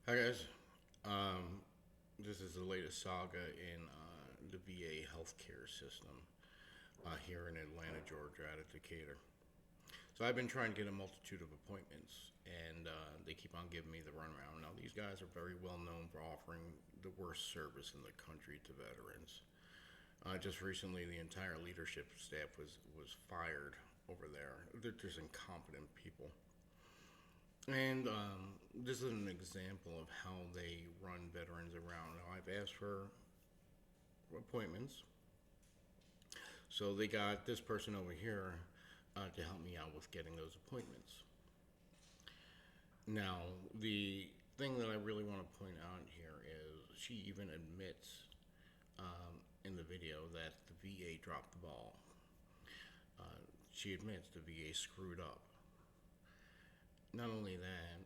Hi guys. This is the latest saga in the VA healthcare system here in Atlanta, Georgia, out of Decatur. So I've been trying to get a multitude of appointments, and they keep on giving me the runaround. Now these guys are very well known for offering the worst service in the country to veterans. Just recently, the entire leadership staff was fired over there. They're just incompetent people. And this is an example of how they run veterans around. Now, I've asked for appointments, so they got this person over here to help me out with getting those appointments. Now, the thing that I really want to point out here is she even admits in the video that the VA dropped the ball. She admits the VA screwed up. Not only that,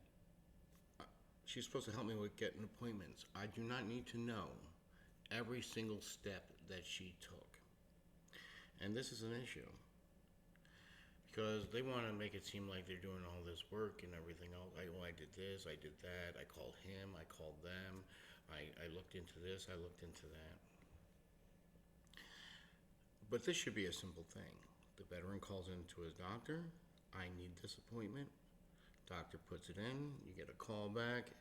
she's supposed to help me with getting appointments. I do not need to know every single step that she took. And this is an issue. Because they want to make it seem like they're doing all this work and everything else. I did this, I did that, I called him, I called them, I looked into this, I looked into that. But this should be a simple thing. The veteran calls into his doctor, I need this appointment. Doctor puts it in, you get a call back,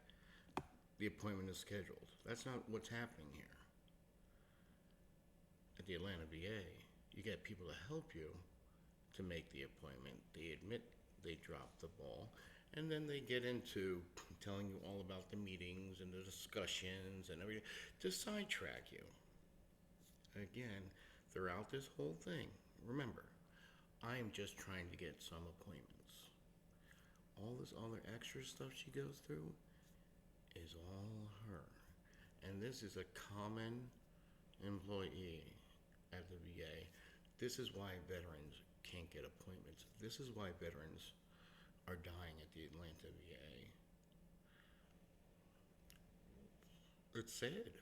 the appointment is scheduled. That's not what's happening here. At the Atlanta VA, you get people to help you to make the appointment. They admit they dropped the ball, and then they get into telling you all about the meetings and the discussions and everything to sidetrack you. Again, throughout this whole thing, remember, I am just trying to get some appointments. All this other extra stuff she goes through is all her. And this is a common employee at the VA. This is why veterans can't get appointments. This is why veterans are dying at the Atlanta VA. It's sad.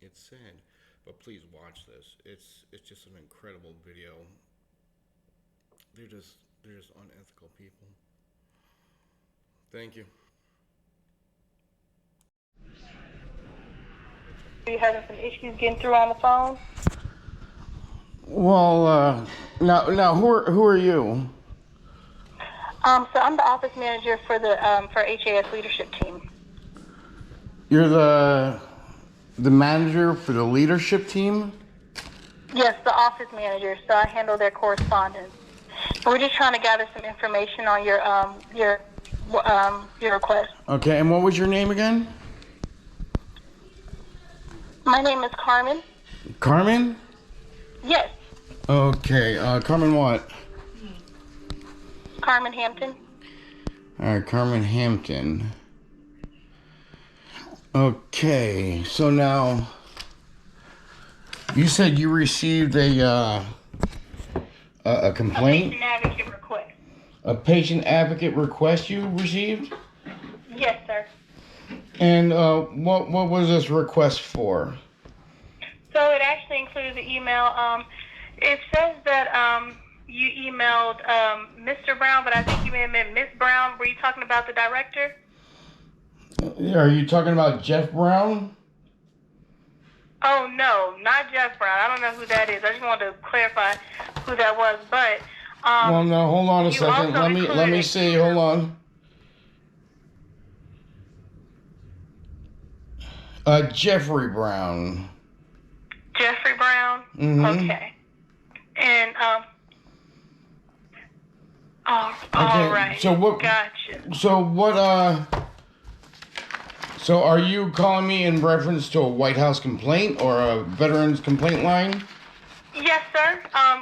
It's sad. But please watch this. It's just an incredible video. They're just unethical people. Thank you. Are you having some issues getting through on the phone? Well, now, who are you? So I'm the office manager for the for HAS leadership team. You're the manager for the leadership team? Yes, the office manager. So I handle their correspondence. We're just trying to gather some information on your request. Okay, and what was your name again? My name is Carmen. Carmen? Yes, Okay, Carmen what? Carmen Hampton. Alright, Carmen Hampton. Okay, so now, you said you received a complaint? Patient advocate request. A patient advocate request you received? Yes, sir. And what was this request for? So it actually includes the email. It says that you emailed Mr. Brown, but I think you may have meant Miss Brown. Were you talking about the director? Are you talking about Jeff Brown? Oh, no, not Jeff Brown. I don't know who that is. I just wanted to clarify who that was. But Well, no, hold on a second. also Let me see. Hold on. Jeffrey Brown. Jeffrey Brown? Mm-hmm. Okay. And, all right. So what? Gotcha. So are you calling me in reference to a White House complaint or a veterans complaint line? Yes, sir.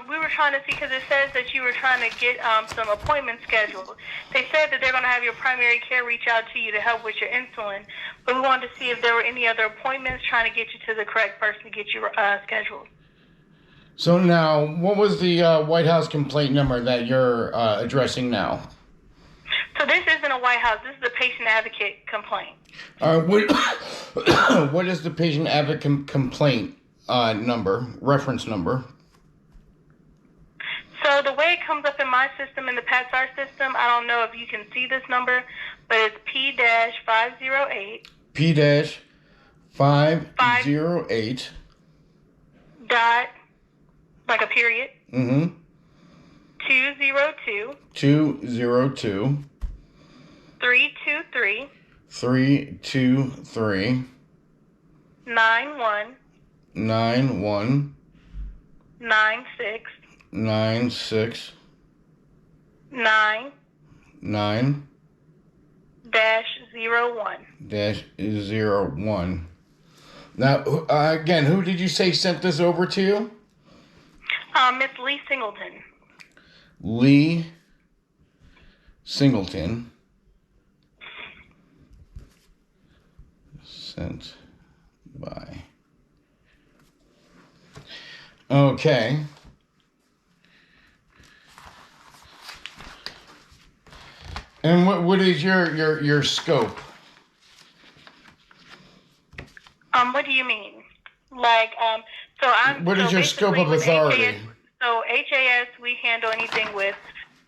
We were trying to see, because it says that you were trying to get some appointments scheduled. They said that they're going to have your primary care reach out to you to help with your insulin, but we wanted to see if there were any other appointments, trying to get you to the correct person to get you scheduled. So now, what was the White House complaint number that you're addressing now? So this isn't a White House. This is a patient advocate complaint. What is the patient advocate complaint number, reference number? So the way it comes up in my system, in the PATSAR system, I don't know if you can see this number, but it's P-508 P-508. Dot, like a period. Mm-hmm. 202 202 323 323 91 91 96 96 9 9 dash 01. dash 01. Now, again, who did you say sent this over to you? Miss Lee Singleton. Lee Singleton. Sent by. Okay. And what is your scope? What do you mean? Like, What is your scope of with authority? HAS, we handle anything with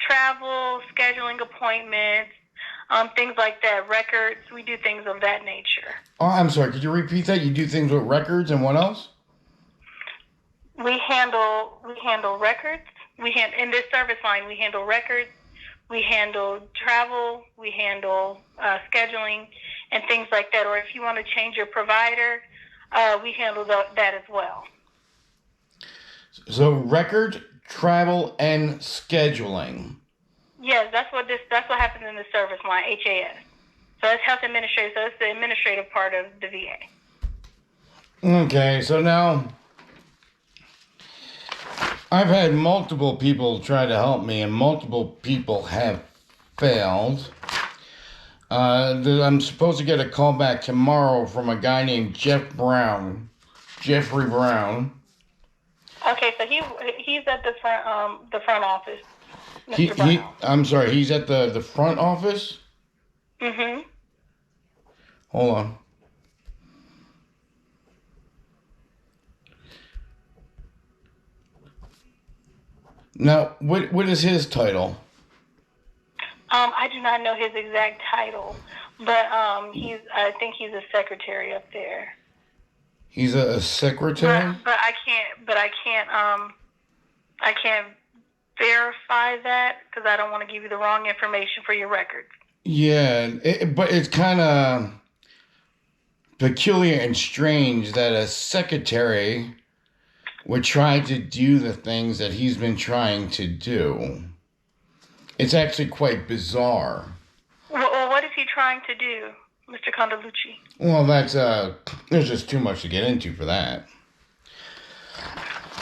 travel, scheduling appointments, things like that, records. We do things of that nature. Oh, I'm sorry. Could you repeat that? You do things with records and what else? We handle records. In this service line, we handle records. We handle travel. We handle scheduling and things like that. Or if you want to change your provider, we handle that as well. So records, travel, and scheduling. Yes, that's what happens in the service line, HAS. So it's health administrative. So it's the administrative part of the VA. Okay, so now I've had multiple people try to help me, and multiple people have failed. I'm supposed to get a call back tomorrow from a guy named Jeffrey Brown. Okay, so he's at the front office. Mr. Brown. I'm sorry, he's at the front office? Mm-hmm. Hold on. Now, what is his title? I do not know his exact title, but I think he's a secretary up there. He's a secretary? But I can't verify that because I don't want to give you the wrong information for your records. Yeah, but it's kind of peculiar and strange that a secretary would try to do the things that he's been trying to do. It's actually quite bizarre. Well, what is he trying to do, Mr. Condalucci? Well, there's just too much to get into for that.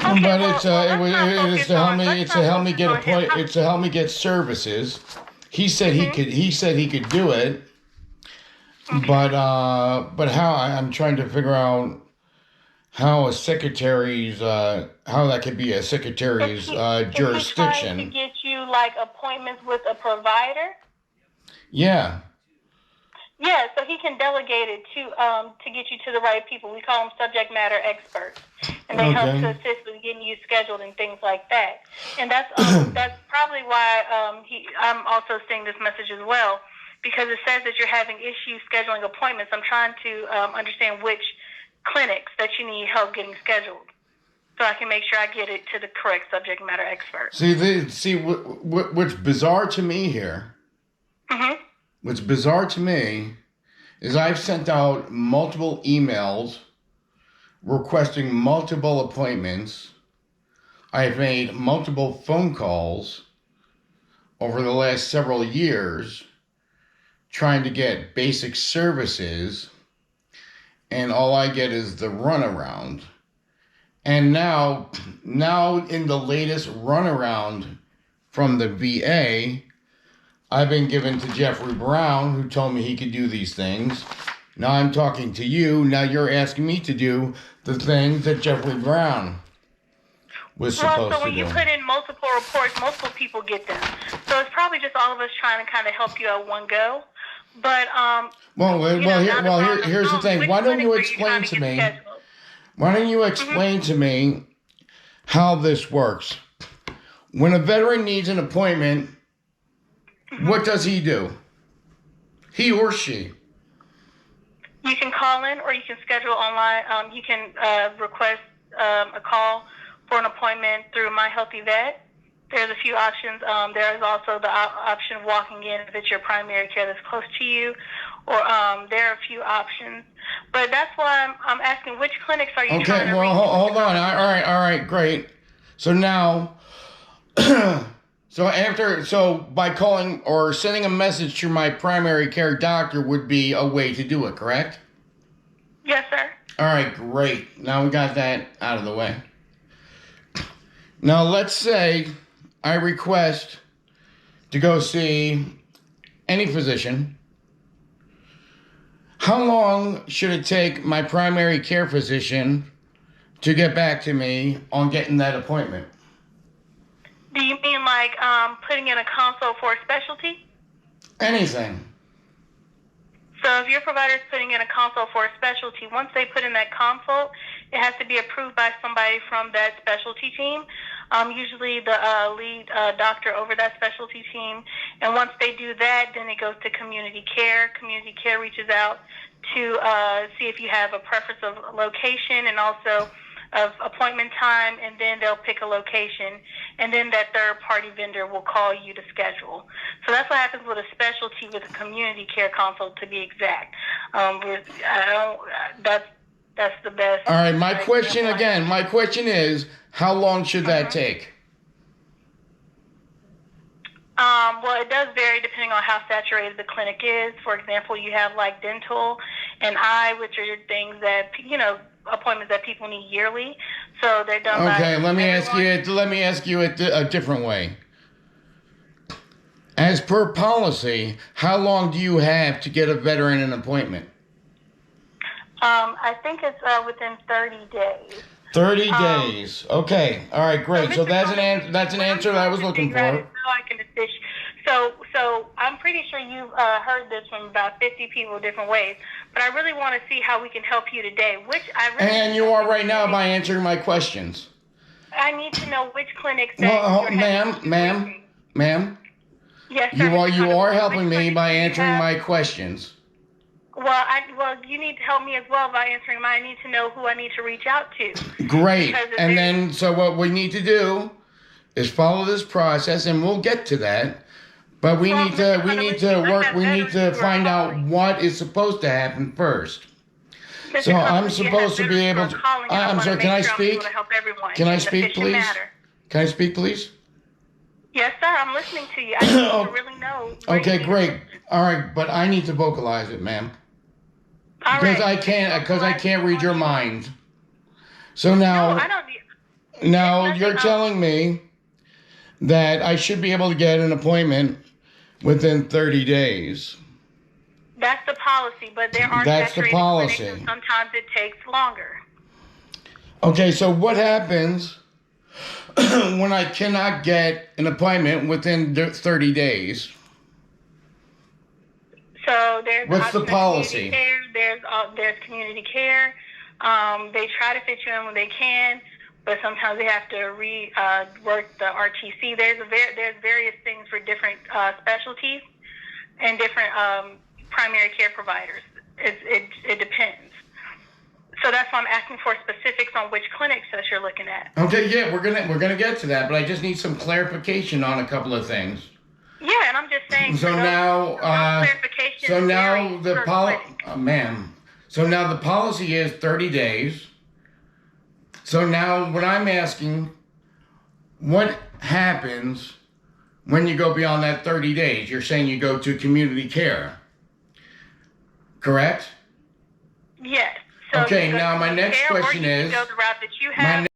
Okay, but it's to help me get services. He said he could do it, but how? I'm trying to figure out how that could be a secretary's jurisdiction. Is he trying to get you like appointments with a provider? Yeah. Yeah, so he can delegate it to get you to the right people. We call them subject matter experts, and they help to assist with getting you scheduled and things like that. And that's probably why I'm also seeing this message as well, because it says that you're having issues scheduling appointments. I'm trying to understand which clinics that you need help getting scheduled, so I can make sure I get it to the correct subject matter expert. What's bizarre to me here. Mm-hmm. What's bizarre to me is I've sent out multiple emails requesting multiple appointments. I've made multiple phone calls over the last several years trying to get basic services, and all I get is the runaround. And now in the latest runaround from the VA, I've been given to Jeffrey Brown, who told me he could do these things. Now I'm talking to you. Now you're asking me to do the things that Jeffrey Brown was supposed to do. Well, so when you put in multiple reports, multiple people get them. So it's probably just all of us trying to kind of help you at one go. But here's the thing. Why don't you explain to me? Why don't you explain to me how this works? When a veteran needs an appointment, what does he do? He or she? You can call in or you can schedule online. You can request a call for an appointment through My Healthy Vet. There's a few options. There is also the option of walking in if it's your primary care that's close to you, or there are a few options. But that's why I'm asking, which clinics are you trying to reach? Okay, well, hold on. All right, great. So now, so by calling or sending a message to my primary care doctor would be a way to do it, correct? Yes, sir. All right, great. Now we got that out of the way. Now let's say I request to go see any physician. How long should it take my primary care physician to get back to me on getting that appointment? Do you mean like putting in a consult for a specialty? Anything. So if your provider is putting in a consult for a specialty, once they put in that consult, it has to be approved by somebody from that specialty team, usually the lead doctor over that specialty team. And once they do that, then it goes to community care. Community care reaches out to see if you have a preference of location and also of appointment time, and then they'll pick a location, and then that third-party vendor will call you to schedule. So that's what happens with a specialty, with a community care consult, to be exact. That's the best. All right, my question is, how long should that take? Well, it does vary depending on how saturated the clinic is. For example, you have like dental and eye, which are things that, appointments that people need yearly. So they're done by Okay, let me ask you it a different way. As per policy, how long do you have to get a veteran an appointment? I think it's within 30 days. 30 days. Okay. All right, great. So that's an answer that I was looking for. How I can assist. So I'm pretty sure you've heard this from about 50 people different ways, but I really want to see how we can help you today. And you are right now by answering my questions. I need to know which clinics. Well, ma'am. Yes, sir. You are helping me by answering my questions. Well, you need to help me as well by answering mine. I need to know who I need to reach out to. Great. And then, so what we need to do is follow this process, and we'll get to that. But we need to find out what is supposed to happen first. So I'm supposed to be able to. I'm sorry. Can I speak? Can I speak, please? Can I speak, please? Yes, sir. I'm listening to you. I need to really know. Okay, great. All right, but I need to vocalize it, ma'am. Because I can't read your mind. So now, you're telling me that I should be able to get an appointment within 30 days. That's the policy, but there are saturated clinics, and sometimes it takes longer. Okay, so what happens when I cannot get an appointment within 30 days? So there's what's the policy? There's community care. They try to fit you in when they can, but sometimes they have to work the RTC. There's various things for different specialties and different primary care providers. It depends. So that's why I'm asking for specifics on which clinics that you're looking at. Okay, yeah, we're gonna get to that, but I just need some clarification on a couple of things. Yeah, and I'm just saying. So now the policy is 30 days. So now what I'm asking, what happens when you go beyond that 30 days? You're saying you go to community care, correct? Yes. So okay, now my next question is, go the route that you have.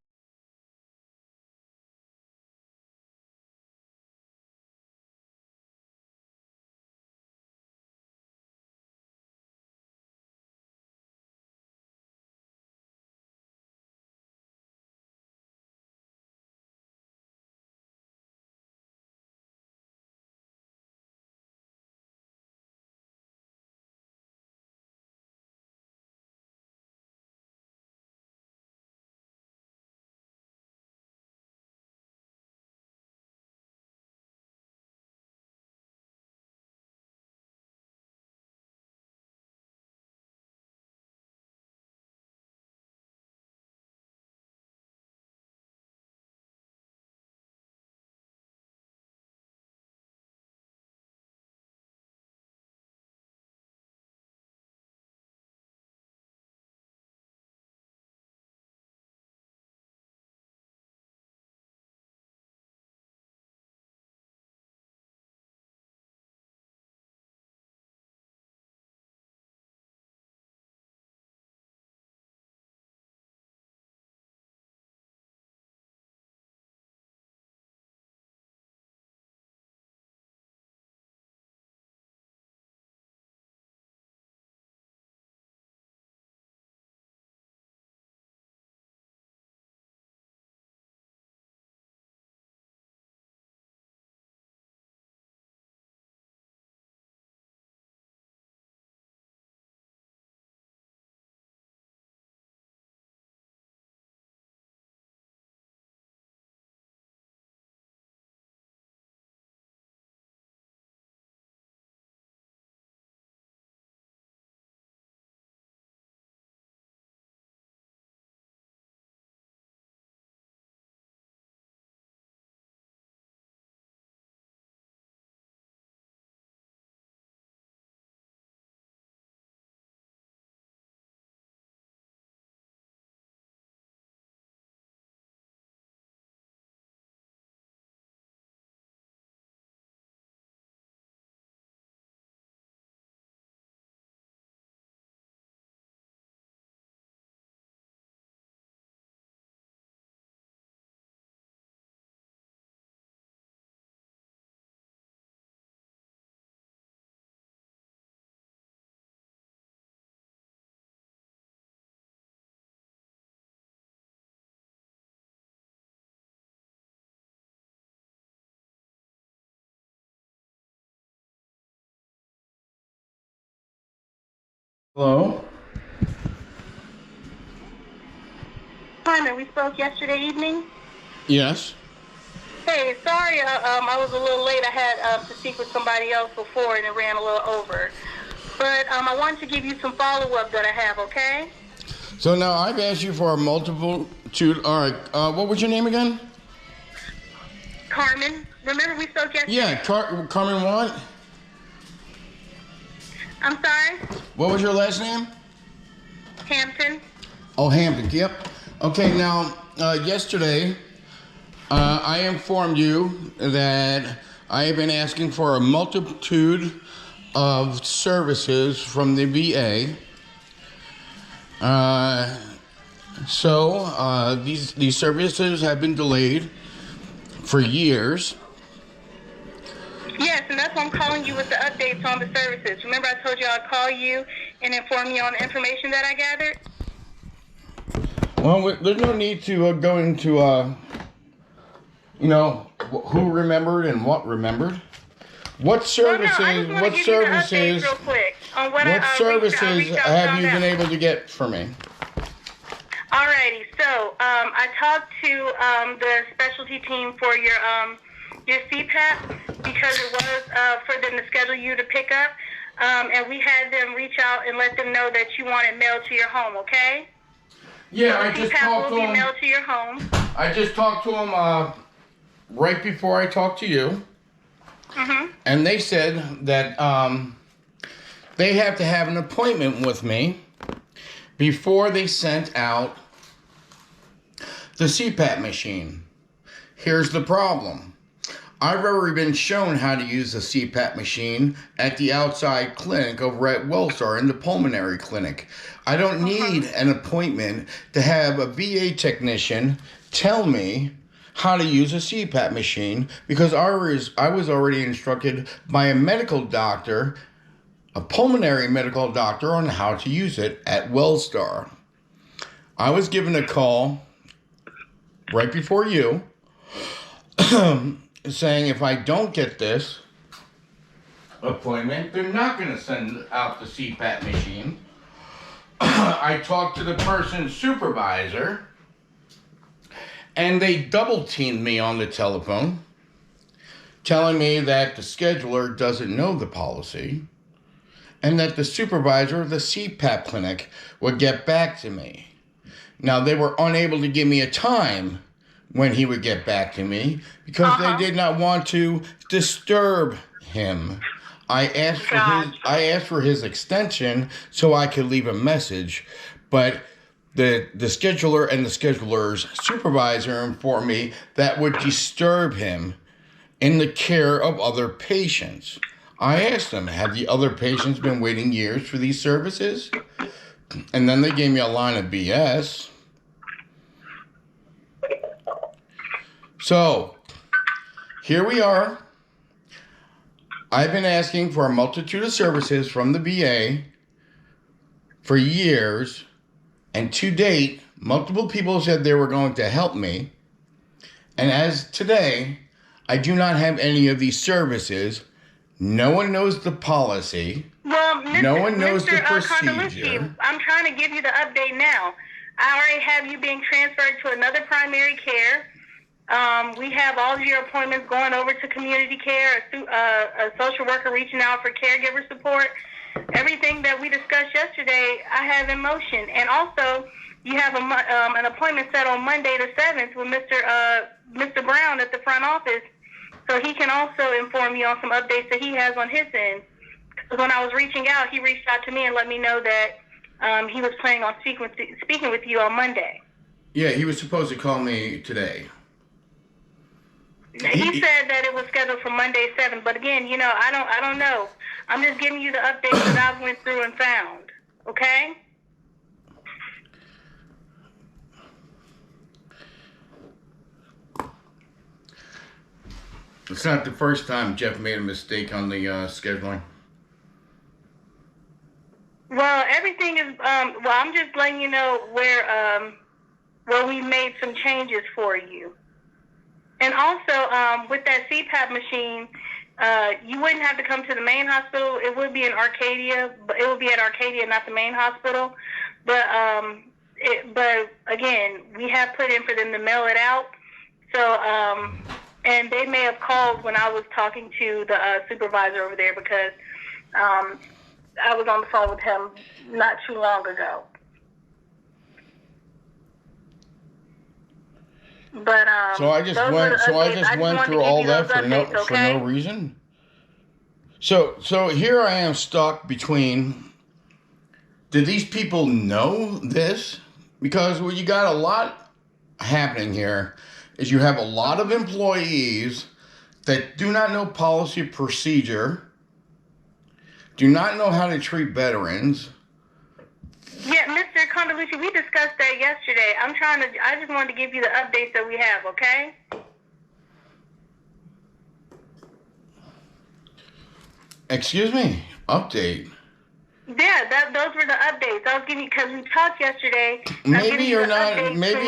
Hello? Simon, we spoke yesterday evening. Yes. Hey, sorry, I was a little late. I had to speak with somebody else before, and it ran a little over. But I wanted to give you some follow-up that I have, okay? So now I've asked you for a multitude. All right. What was your name again? Carmen, remember we spoke yesterday? Yeah, Carmen what? I'm sorry? What was your last name? Hampton. Oh, Hampton. Yep. Okay, now, yesterday, I informed you that I have been asking for a multitude of services from the VA. These services have been delayed for years. Yes, and that's why I'm calling you with the updates on the services. Remember I told you I'd call you and inform you on the information that I gathered? Well, there's no need to go into, who remembered and what remembered. What services? What services? Real quick on what services have you been able to get for me? Alrighty, so I talked to the specialty team for your CPAP because it was for them to schedule you to pick up, and we had them reach out and let them know that you want it mailed to your home. Okay? Yeah, so I just talked to them. Mailed to your home. I just talked to them right before I talked to you. Mm-hmm. And they said that they have to have an appointment with me before they sent out the CPAP machine. Here's the problem. I've already been shown how to use the CPAP machine at the outside clinic over at Wellstar in the pulmonary clinic. I don't need an appointment to have a VA technician tell me how to use a CPAP machine because I was already instructed by a medical doctor, a pulmonary medical doctor, on how to use it at Wellstar. I was given a call right before you saying if I don't get this appointment, they're not going to send out the CPAP machine. I talked to the person's supervisor, and they double-teamed me on the telephone, telling me that the scheduler doesn't know the policy, and that the supervisor of the CPAP clinic would get back to me. Now, they were unable to give me a time when he would get back to me because they did not want to disturb him. I asked for his extension so I could leave a message, but the scheduler and the scheduler's supervisor informed me that would disturb him in the care of other patients. I asked them, have the other patients been waiting years for these services? And then they gave me a line of BS. So, here we are. I've been asking for a multitude of services from the VA for years, and to date, multiple people said they were going to help me. And as today, I do not have any of these services. No one knows the policy. Well, no one knows the procedure. Condoleezza, I'm trying to give you the update now. I already have you being transferred to another primary care. We have all of your appointments going over to community care, a social worker reaching out for caregiver support. Everything that we discussed yesterday, I have in motion. And also, you have an appointment set on Monday the 7th with Mr. Brown at the front office, so he can also inform you on some updates that he has on his end. Because when I was reaching out, he reached out to me and let me know that he was planning on speaking with you on Monday. Yeah, he was supposed to call me today. He said that it was scheduled for Monday 7th, but again, I don't know. I'm just giving you the updates that I went through and found. Okay? It's not the first time Jeff made a mistake on the scheduling. Well, everything is. I'm just letting you know where we made some changes for you. And also, with that CPAP machine, You wouldn't have to come to the main hospital. It would be in Arcadia, but it would be at Arcadia, not the main hospital. But again, we have put in for them to mail it out. So, and they may have called when I was talking to the supervisor over there because I was on the phone with him not too long ago. But so I just went through all that for no reason. So here I am stuck between. Did these people know this? Because what you got a lot happening here is you have a lot of employees that do not know policy procedure, do not know how to treat veterans. Yeah, Mr. Convolucci, we discussed that yesterday. I just wanted to give you the updates that we have, okay? Excuse me, update. Yeah, those were the updates. I was giving you, because we talked yesterday. Maybe you're not the person.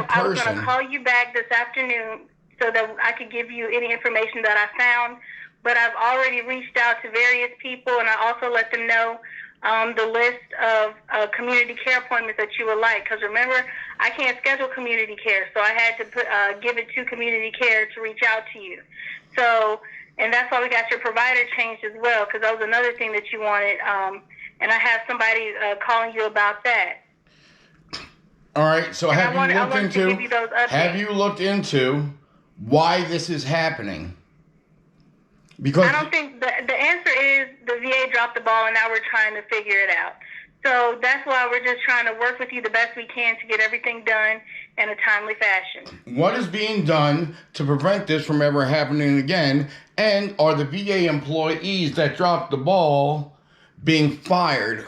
I was going to call you back this afternoon so that I could give you any information that I found. But I've already reached out to various people, and I also let them know the list of community care appointments that you would like. Because remember, I can't schedule community care, so I had to give it to community care to reach out to you. So, and that's why we got your provider changed as well, because that was another thing that you wanted. And I have somebody calling you about that. All right. So have you looked into why this is happening? Because I don't think the answer is the VA dropped the ball, and now we're trying to figure it out. So that's why we're just trying to work with you the best we can to get everything done in a timely fashion. What is being done to prevent this from ever happening again? And are the VA employees that dropped the ball being fired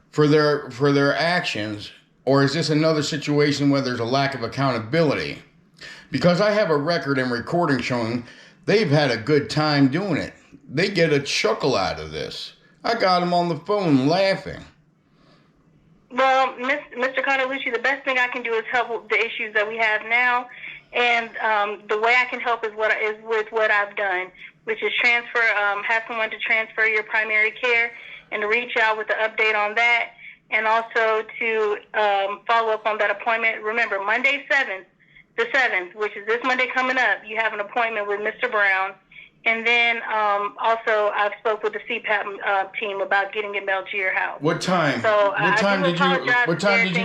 for their actions? Or is this another situation where there's a lack of accountability? Because I have a record and recording showing they've had a good time doing it. They get a chuckle out of this. I got them on the phone laughing. Well, Mr. Convolucci, the best thing I can do is help with the issues that we have now, and the way I can help is with what I've done, which is have someone to transfer your primary care and to reach out with the update on that, and also to follow up on that appointment. Remember, Monday the 7th, which is this Monday coming up, you have an appointment with Mr. Brown. And then also I've spoke with the CPAP team about getting it mailed to your house. What time? So what time did you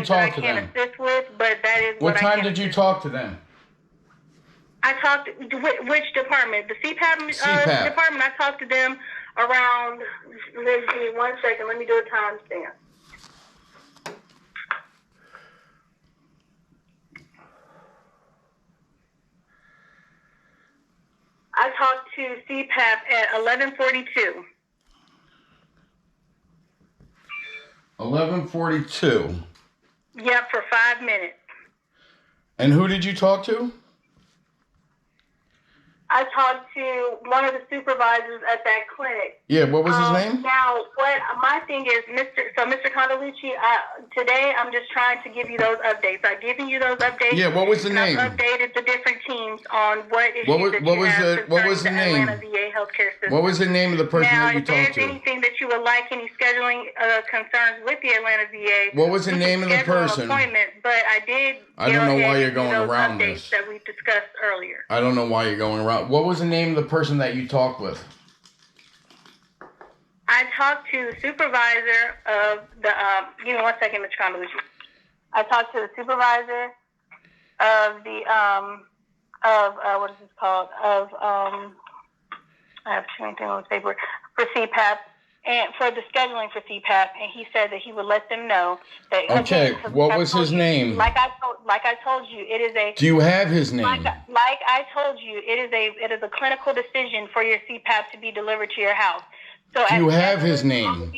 talk to them? I can't assist with, but that is what time did you talk to them? I talked which department? The CPAP department. I talked to them around. Give me 1 second. Let me do a timestamp. I talked to CPAP at 11:42. 11:42. Yep, for 5 minutes. And who did you talk to? I talked to one of the supervisors at that clinic. Yeah, what was his name? Now, what my thing is, Mr. Convolucci, today I'm just trying to give you those updates. I've given you those updates. Yeah, what was the name? I've updated the different teams on what issues what was the name? Atlanta VA healthcare system. What was the name of the person that you talked to? Now, if there's anything that you would like, any scheduling concerns with the Atlanta VA, what was the name of the person? But I don't know why you're going around this. That we discussed earlier. I don't know why you're going around. What was the name of the person that you talked with? I talked to the supervisor of the. Give me 1 second, Mr. Convolucci. I talked to the supervisor of the what is this called? I have too many things on the paper for CPAP and for the scheduling for CPAP, and he said that he would let them know that. Okay, what was his name? Like I told you, it is a. Do you have his name? Like I told you, it is a clinical decision for your CPAP to be delivered to your house. So do you have his name?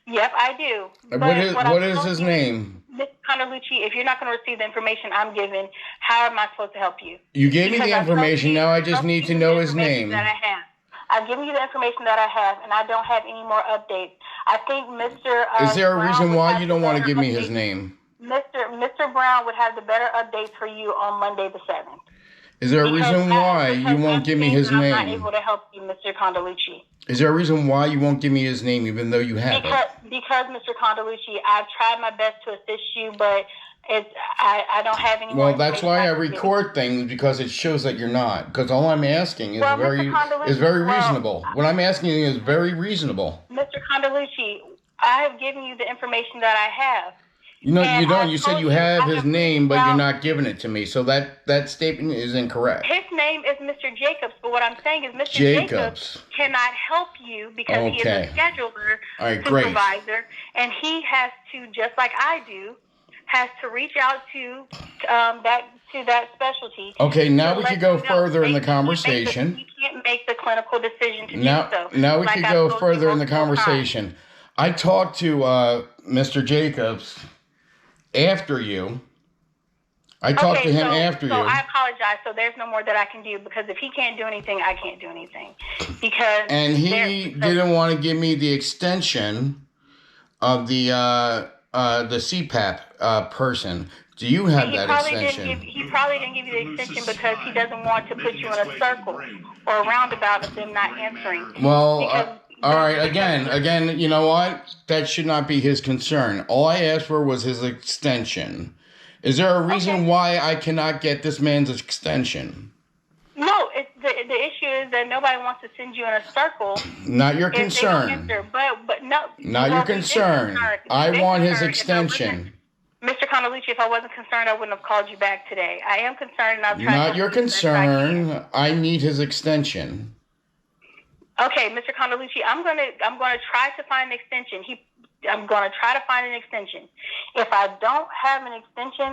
Yep, I do. What is his name? Mr. Convolucci, if you're not going to receive the information I'm giving, how am I supposed to help you? You gave me the information. Now I just need to know his name. That I have. I've given you the information that I have, and I don't have any more updates. I think Mr. Is there a reason why you don't want to give me his name? Mr. Brown would have the better updates for you on Monday the 7th. Is there a reason why you won't give me his I'm not name? able to help you, Mr. Condalucci. Is there a reason why you won't give me his name, even though you have it? Because Mr. Condalucci, I've tried my best to assist you, but I don't have any more Well, that's information why I can give you. record things, because it shows that you're not. Because all I'm asking is Well, very Mr. Condalucci, reasonable. What I'm asking you is very reasonable. Mr. Condalucci, I have given you the information that I have. You And don't. I You said told you you have I his have name, but reached you're out- not giving it to me. So that statement is incorrect. His name is Mr. Jacobs, but what I'm saying is Mr. Jacobs cannot help you because he is Okay. a scheduler, All right, great. supervisor, and he has to, just like I do, has to reach out to that specialty. Okay, now to we let could go you know. further in the He conversation. can't make the clinical decision to do so. Now we like could I've go told you further in the multiple times. conversation. I talked to Mr. Jacobs after you. I talked to him after so you. I apologize. So there's no more that I can do, because if he can't do anything, I can't do anything. Because And he didn't want to give me the extension of the CPAP person. Do you have that extension? He probably didn't give you the extension because he doesn't want to put you in a circle or a roundabout of them not answering. Well, all right. Again, you know what? That should not be his concern. All I asked for was his extension. Is there a reason why I cannot get this man's extension? No, the issue is that nobody wants to send you in a circle. Not your if they don't concern. answer. But no. Not your concern. I want his extension. Mr. Condalucci, if I wasn't concerned, I wouldn't have called you back today. I am concerned, and I've tried. Not your concern. I need his extension. Okay, Mr. Condalucci, I'm gonna try to find an extension. I'm gonna try to find an extension. If I don't have an extension,